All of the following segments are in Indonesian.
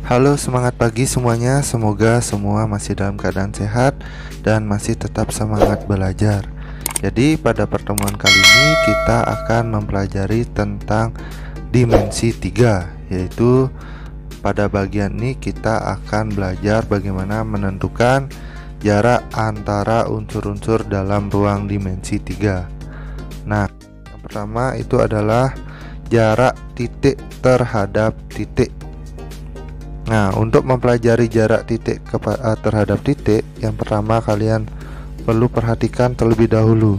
Halo, semangat pagi semuanya. Semoga semua masih dalam keadaan sehat dan masih tetap semangat belajar. Jadi pada pertemuan kali ini kita akan mempelajari tentang dimensi 3, yaitu pada bagian ini kita akan belajar bagaimana menentukan jarak antara unsur-unsur dalam ruang dimensi 3. Nah, yang pertama itu adalah jarak titik terhadap titik. Nah, untuk mempelajari jarak titik terhadap titik, yang pertama kalian perlu perhatikan terlebih dahulu.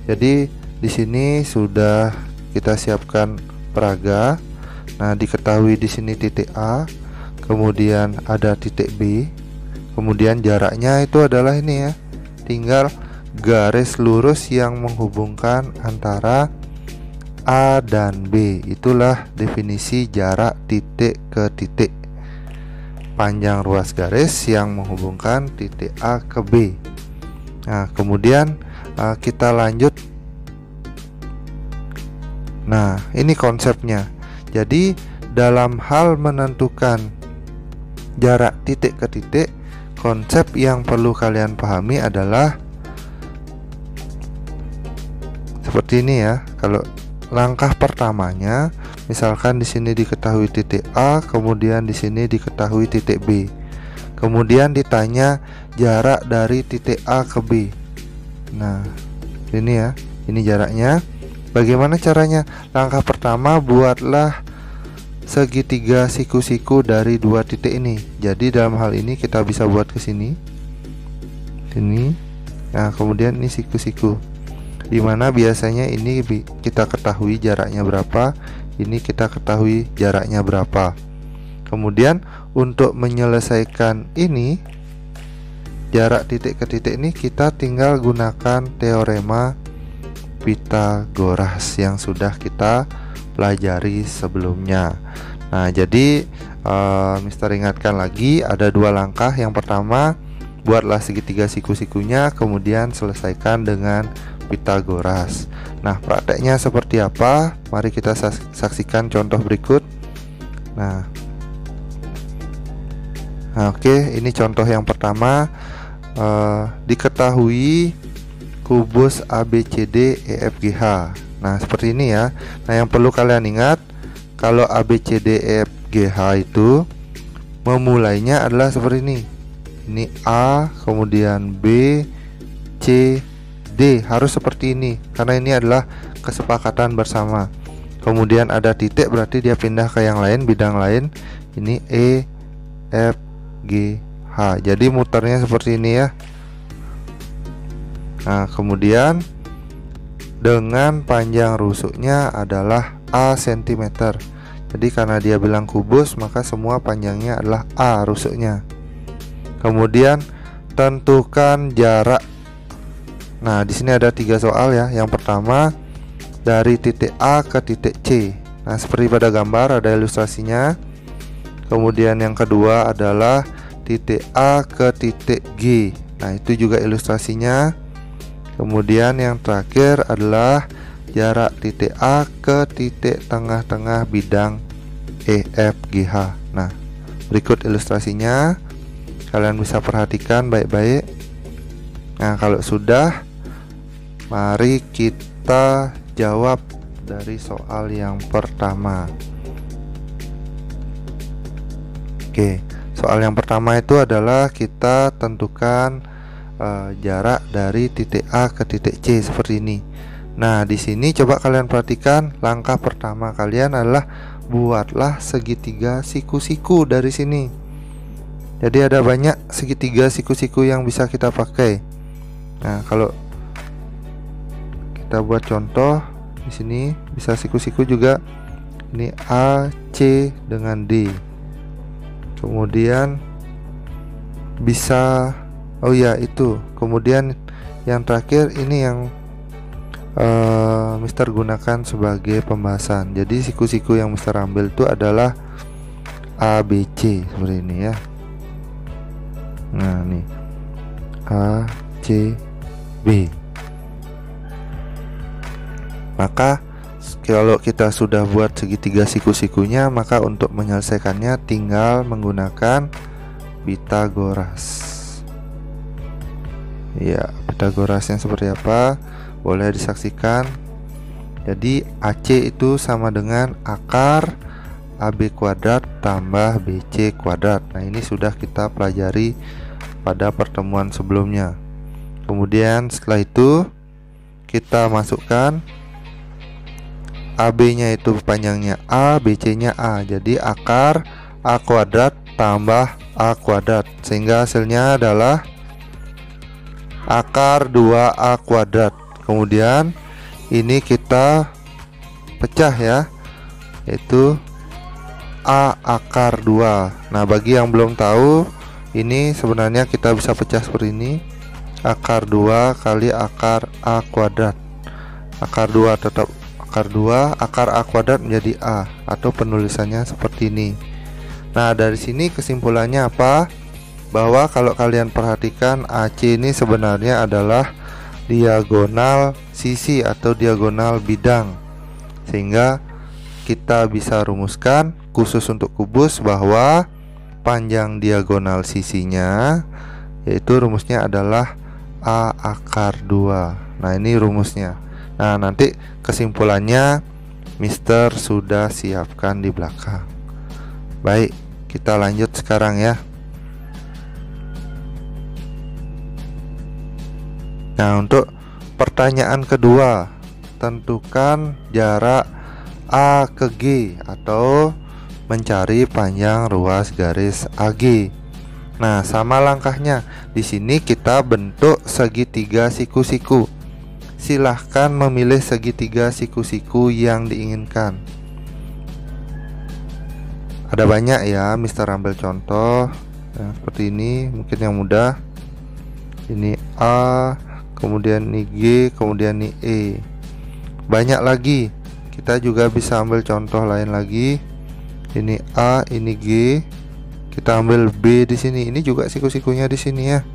Jadi di sini sudah kita siapkan peraga. Nah, diketahui di sini titik A, kemudian ada titik B, kemudian jaraknya itu adalah ini ya. Tinggal garis lurus yang menghubungkan antara A dan B. Itulah definisi jarak titik ke titik. Panjang ruas garis yang menghubungkan titik A ke B. Nah, kemudian kita lanjut. Nah, ini konsepnya. Jadi dalam hal menentukan jarak titik ke titik, konsep yang perlu kalian pahami adalah seperti ini ya. Kalau langkah pertamanya, misalkan di sini diketahui titik A, kemudian di sini diketahui titik B. Kemudian ditanya jarak dari titik A ke B. Nah, ini ya, ini jaraknya. Bagaimana caranya? Langkah pertama, buatlah segitiga siku-siku dari dua titik ini. Jadi dalam hal ini kita bisa buat ke sini. Sini. Nah, kemudian ini siku-siku. Dimana biasanya ini kita ketahui jaraknya berapa, ini kita ketahui jaraknya berapa. Kemudian untuk menyelesaikan ini, jarak titik ke titik ini, kita tinggal gunakan teorema Pythagoras yang sudah kita pelajari sebelumnya. Nah, jadi Mister ingatkan lagi, ada dua langkah. Yang pertama, buatlah segitiga siku-sikunya, kemudian selesaikan dengan Pythagoras. Nah, prakteknya seperti apa? Mari kita saksikan contoh berikut. Nah, oke, ini contoh yang pertama. Diketahui kubus ABCD EFGH. Nah, seperti ini ya. Nah, yang perlu kalian ingat, kalau ABCD EFGH itu memulainya adalah seperti ini. Ini A, kemudian B, C, D, harus seperti ini karena ini adalah kesepakatan bersama. Kemudian ada titik, berarti dia pindah ke yang lain, bidang lain. Ini E, F, G, H. Jadi muternya seperti ini ya. Nah, kemudian dengan panjang rusuknya adalah A cm. Jadi karena dia bilang kubus, maka semua panjangnya adalah A rusuknya. Kemudian tentukan jarak. Nah, di sini ada 3 soal ya. Yang pertama, dari titik A ke titik C. Nah, seperti pada gambar ada ilustrasinya. Kemudian yang kedua adalah titik A ke titik G. Nah, itu juga ilustrasinya. Kemudian yang terakhir adalah jarak titik A ke titik tengah-tengah bidang EFGH. Nah, berikut ilustrasinya. Kalian bisa perhatikan baik-baik. Nah, kalau sudah, mari kita jawab dari soal yang pertama. Oke, soal yang pertama itu adalah kita tentukan jarak dari titik A ke titik C seperti ini. Nah, di sini coba kalian perhatikan, langkah pertama kalian adalah buatlah segitiga siku-siku dari sini. Jadi ada banyak segitiga siku-siku yang bisa kita pakai. Nah, kalau kita buat contoh di sini bisa siku-siku juga. Ini A, C dengan D. Kemudian bisa, oh ya itu. Kemudian yang terakhir ini yang Mister gunakan sebagai pembahasan. Jadi siku-siku yang Mister ambil itu adalah A, B, C seperti ini ya. Nah, nih A, C, B. Maka Kalau kita sudah buat segitiga siku-sikunya, maka untuk menyelesaikannya tinggal menggunakan Pitagoras. Ya, Pitagorasnya seperti apa? Boleh disaksikan. Jadi AC itu sama dengan akar AB kuadrat tambah BC kuadrat. Nah, ini sudah kita pelajari pada pertemuan sebelumnya. Kemudian setelah itu kita masukkan AB-nya itu panjangnya A, BC-nya A. Jadi akar A kuadrat tambah A kuadrat, sehingga hasilnya adalah akar 2A kuadrat. Kemudian ini kita pecah ya, yaitu A akar 2. Nah, bagi yang belum tahu, ini sebenarnya kita bisa pecah seperti ini. Akar 2 kali akar A kuadrat. Akar 2 tetap akar 2, akar A kuadrat menjadi A, atau penulisannya seperti ini. Nah, dari sini kesimpulannya apa? Bahwa kalau kalian perhatikan, AC ini sebenarnya adalah diagonal sisi atau diagonal bidang. Sehingga kita bisa rumuskan khusus untuk kubus bahwa panjang diagonal sisinya, yaitu rumusnya adalah A akar 2. Nah, ini rumusnya. Nah, nanti kesimpulannya Mister sudah siapkan di belakang. Baik, kita lanjut sekarang ya. Nah, untuk pertanyaan kedua, tentukan jarak A ke G atau mencari panjang ruas garis AG. Nah, sama langkahnya. Di sini kita bentuk segitiga siku-siku. Silahkan memilih segitiga siku-siku yang diinginkan. Ada banyak ya, Mister ambil contoh seperti ini, mungkin yang mudah. Ini A, kemudian ini G, kemudian ini E. Banyak lagi. Kita juga bisa ambil contoh lain lagi. Ini A, ini G. Kita ambil B di sini. Ini juga siku-sikunya di sini ya.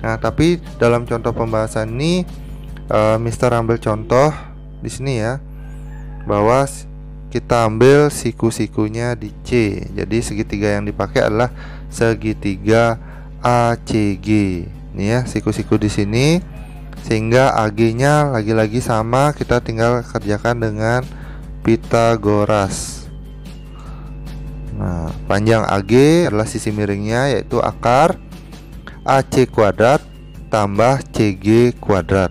Nah, tapi dalam contoh pembahasan ini Mister ambil contoh di sini ya, bahwa kita ambil siku-sikunya di C. Jadi segitiga yang dipakai adalah segitiga ACG. Ini ya, siku-siku di sini, sehingga AG-nya lagi-lagi sama, kita tinggal kerjakan dengan Pitagoras. Nah, panjang AG adalah sisi miringnya, yaitu akar AC kuadrat tambah CG kuadrat.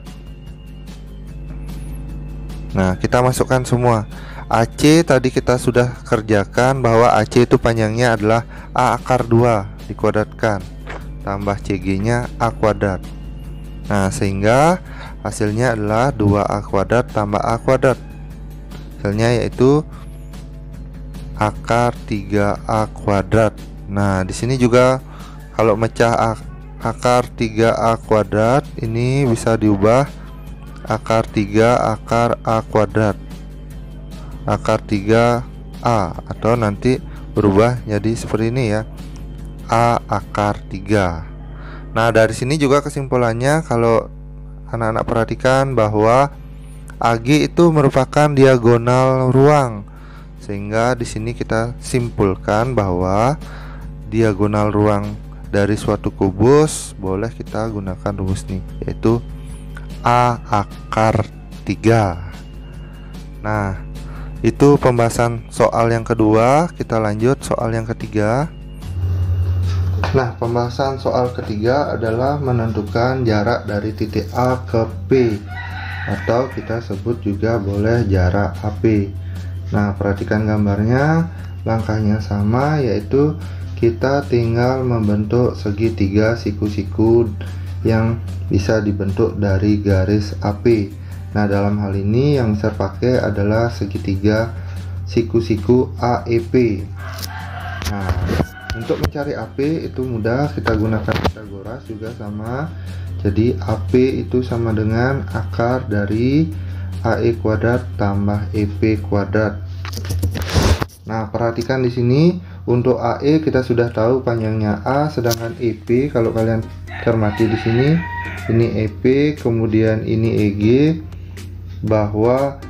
Nah, kita masukkan semua. AC tadi kita sudah kerjakan bahwa AC itu panjangnya adalah A akar 2 dikuadratkan tambah CG-nya A kuadrat. Nah, sehingga hasilnya adalah 2A kuadrat tambah A kuadrat. Hasilnya yaitu akar 3A kuadrat. Nah, di sini juga kalau mecah akar 3A kuadrat, ini bisa diubah akar 3 akar A kuadrat, akar 3A, atau nanti berubah jadi seperti ini ya, A akar 3. Nah, dari sini juga kesimpulannya, kalau anak-anak perhatikan bahwa AG itu merupakan diagonal ruang, sehingga di sini kita simpulkan bahwa diagonal ruang dari suatu kubus boleh kita gunakan rumus nih, yaitu A akar 3. Nah, itu pembahasan soal yang kedua. Kita lanjut soal yang ketiga. Nah, pembahasan soal ketiga adalah menentukan jarak dari titik A ke P, atau kita sebut juga boleh jarak AP. Nah, perhatikan gambarnya. Langkahnya sama, yaitu kita tinggal membentuk segitiga siku-siku yang bisa dibentuk dari garis AP. Nah, dalam hal ini yang saya pakai adalah segitiga siku-siku AEP. Nah, untuk mencari AP itu mudah, kita gunakan Pitagoras juga sama. Jadi AP itu sama dengan akar dari AE kuadrat tambah EP kuadrat. Nah, perhatikan di sini untuk AE kita sudah tahu panjangnya A, sedangkan EP kalau kalian cermati di sini, ini EP, kemudian ini EG, bahwa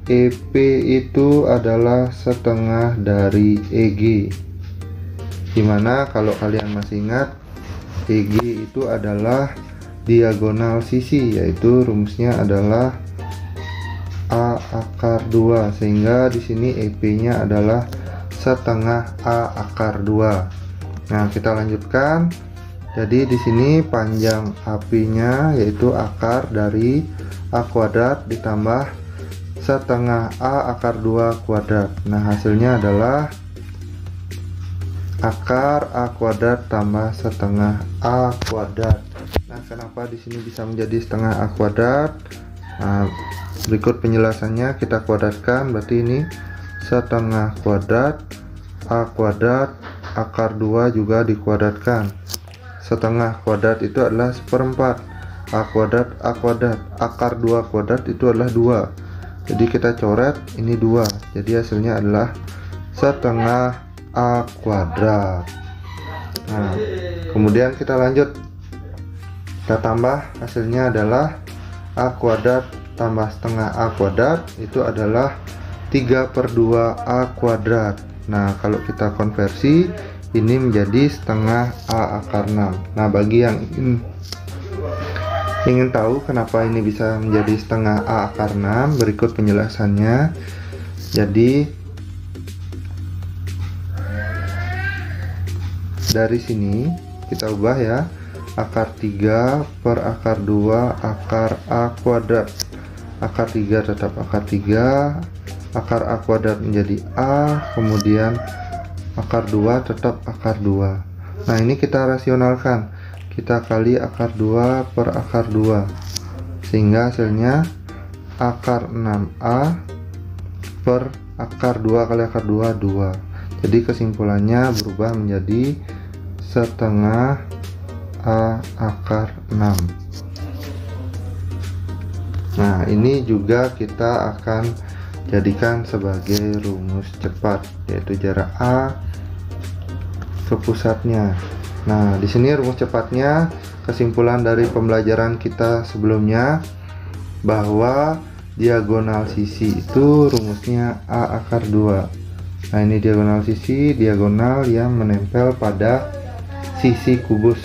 EP itu adalah setengah dari EG, dimana kalau kalian masih ingat, EG itu adalah diagonal sisi, yaitu rumusnya adalah A akar 2, sehingga di sini EP-nya adalah setengah A akar 2. Nah, kita lanjutkan. Jadi di sini panjang AP-nya yaitu akar dari A kuadrat ditambah setengah A akar 2 kuadrat. Nah, hasilnya adalah akar A kuadrat tambah setengah A kuadrat. Nah, kenapa di sini bisa menjadi setengah A kuadrat? Nah, berikut penjelasannya, kita kuadratkan, berarti ini setengah kuadrat A kuadrat akar 2 juga dikuadratkan. Setengah kuadrat itu adalah seperempat A kuadrat akar 2 kuadrat itu adalah 2. Jadi kita coret ini 2. Jadi hasilnya adalah setengah A kuadrat. Nah, kemudian kita lanjut, kita tambah, hasilnya adalah A kuadrat tambah setengah A kuadrat itu adalah 3/2 A kuadrat. Nah, kalau kita konversi ini menjadi setengah A akar 6. Nah, bagi yang ingin tahu kenapa ini bisa menjadi setengah A akar 6, berikut penjelasannya. Jadi dari sini kita ubah ya, akar 3 per akar 2 akar A kuadrat. Akar 3 tetap akar 3, akar A kuadrat menjadi A, kemudian akar 2 tetap akar 2. Nah, ini kita rasionalkan, kita kali akar 2 per akar 2, sehingga hasilnya akar 6A per akar 2 kali akar 2, 2. Jadi kesimpulannya berubah menjadi setengah A akar 6. Nah, ini juga kita akan jadikan sebagai rumus cepat, yaitu jarak A ke pusatnya. Nah, di sini rumus cepatnya, kesimpulan dari pembelajaran kita sebelumnya bahwa diagonal sisi itu rumusnya A akar 2. Nah, ini diagonal sisi, diagonal yang menempel pada sisi kubus.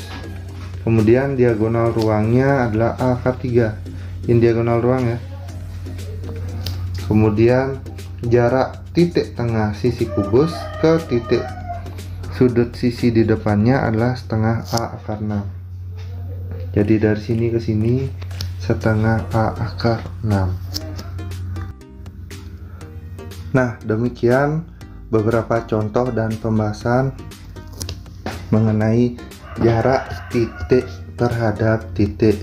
Kemudian diagonal ruangnya adalah A akar 3. Ini diagonal ruang ya. Kemudian jarak titik tengah sisi kubus ke titik sudut sisi di depannya adalah setengah A akar 6. Jadi dari sini ke sini setengah A akar 6. Nah, demikian beberapa contoh dan pembahasan mengenai jarak titik terhadap titik.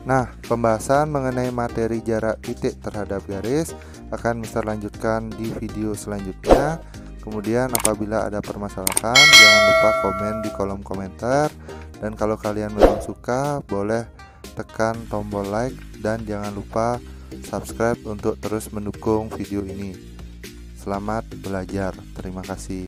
Nah, pembahasan mengenai materi jarak titik terhadap garis akan Mister lanjutkan di video selanjutnya. Kemudian apabila ada permasalahan, jangan lupa komen di kolom komentar. Dan kalau kalian memang suka, boleh tekan tombol like dan jangan lupa subscribe untuk terus mendukung video ini. Selamat belajar, terima kasih.